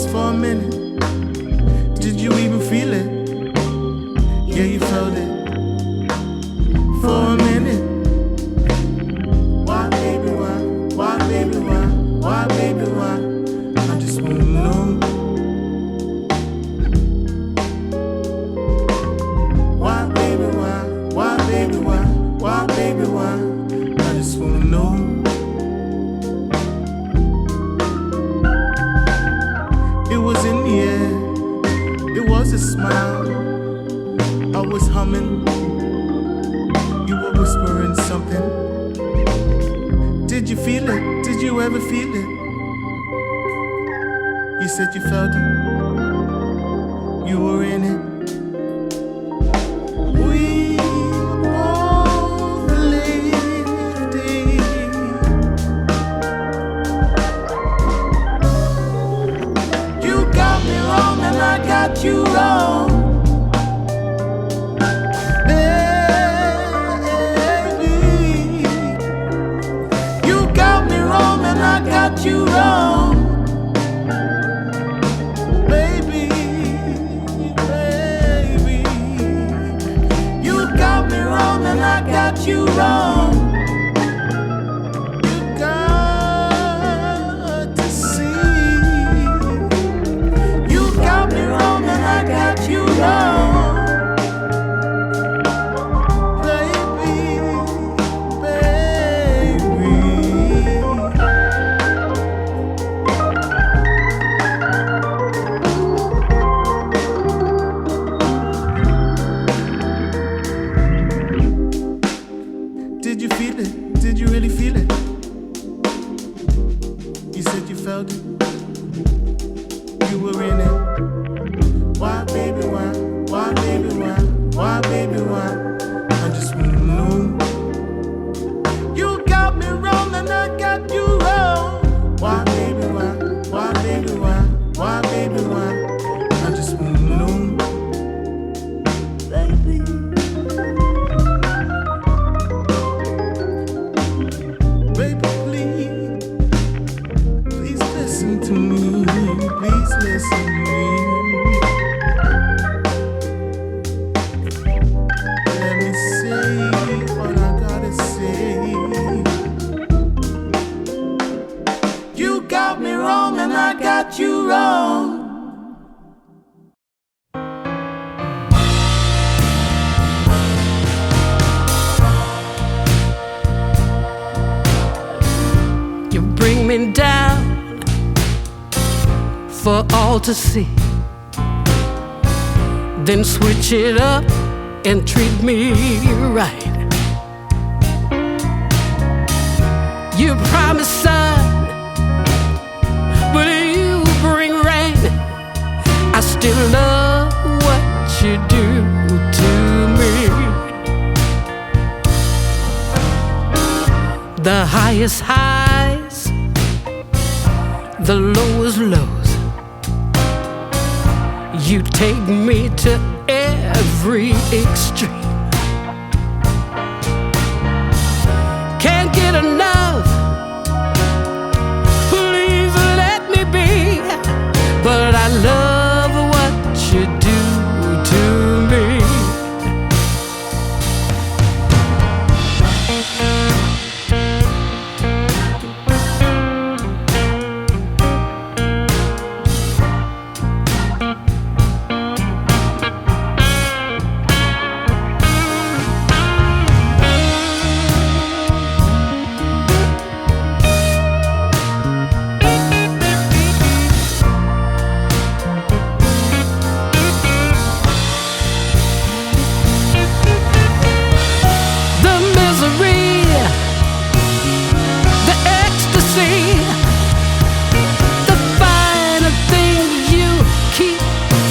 just for a minute. Did you even feel it? Yeah, you felt it. For a minute. Why, baby, why? Why, baby, why? Why, baby, why? I just wanna know. Why, baby, why? Why, baby, why? Why, baby, why? I just wanna know. It was in the air. It was a smile. I was humming. You were whispering something. Did you feel it? Did you ever feel it? You said you felt it. You were in it. We both lived it. You got me wrong and I got you wrong. You wrong, baby, baby. You got me wrong and I got you wrong. You got to see. You got me wrong and I got you wrong. Did you feel it? Did you really feel it? You said you felt it. You were in it. Why, baby, why? Why, baby, why? Why, baby, why? I just wanna know. You got me wrong and I got you wrong. Why, baby, why? Why, baby, why? Why, baby, why? I just wanna know. Baby. To me, please listen to me. Let me say what I gotta say. You got me wrong and I got you wrong. You bring me down for all to see, then switch it up and treat me right. You promise sun, but you bring rain. I still love what you do to me. The highest highs, the lowest lows. You take me to every extreme. Can't get enough, please let me be. But I love what you do to me.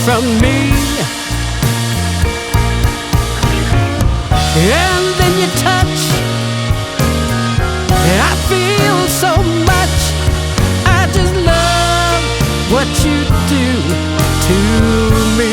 From me, and then you touch, I feel so much. I just love what you do to me.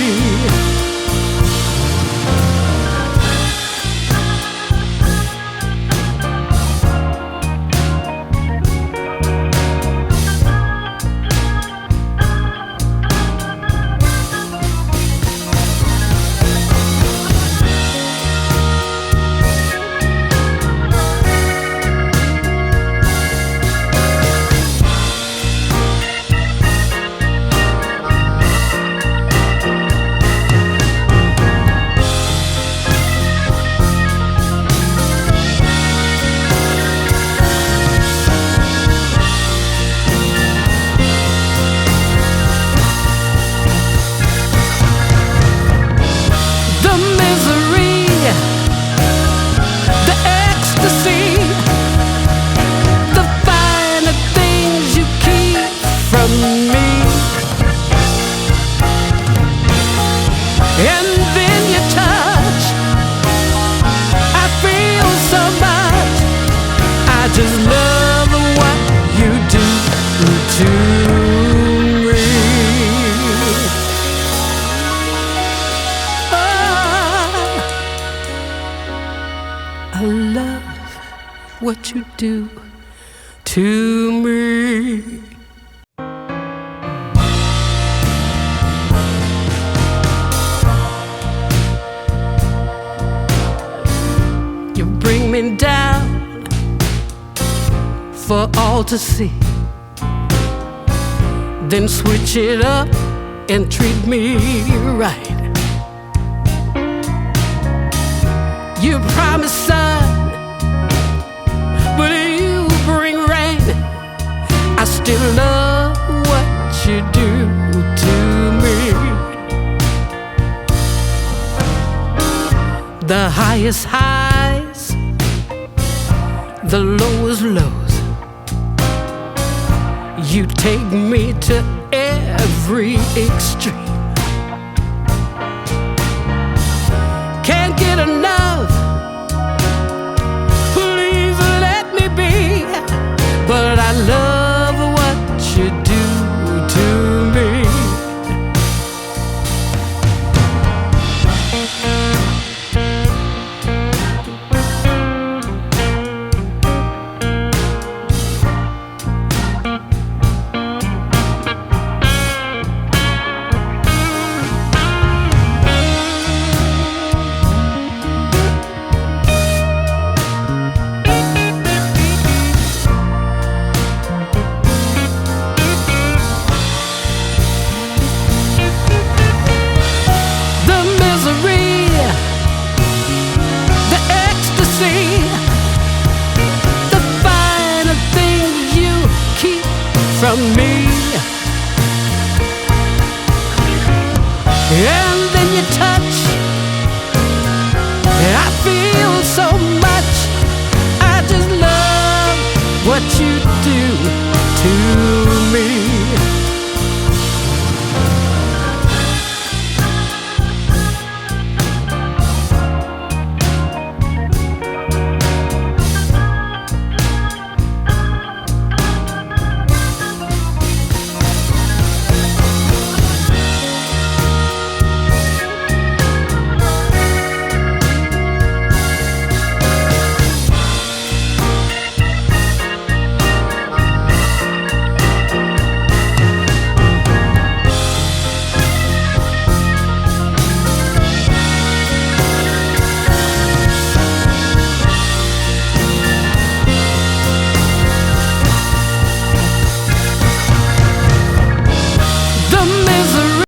me. I love what you do to me. You bring me down for all to see, then switch it up and treat me right. You promise sun, but you bring rain. I still love what you do to me. The highest highs, the lowest lows, you take me to every extreme. Can't get enough, please let me be. But I love what you do to me. From me, and then you touch, I feel so much. I just love what you do to me.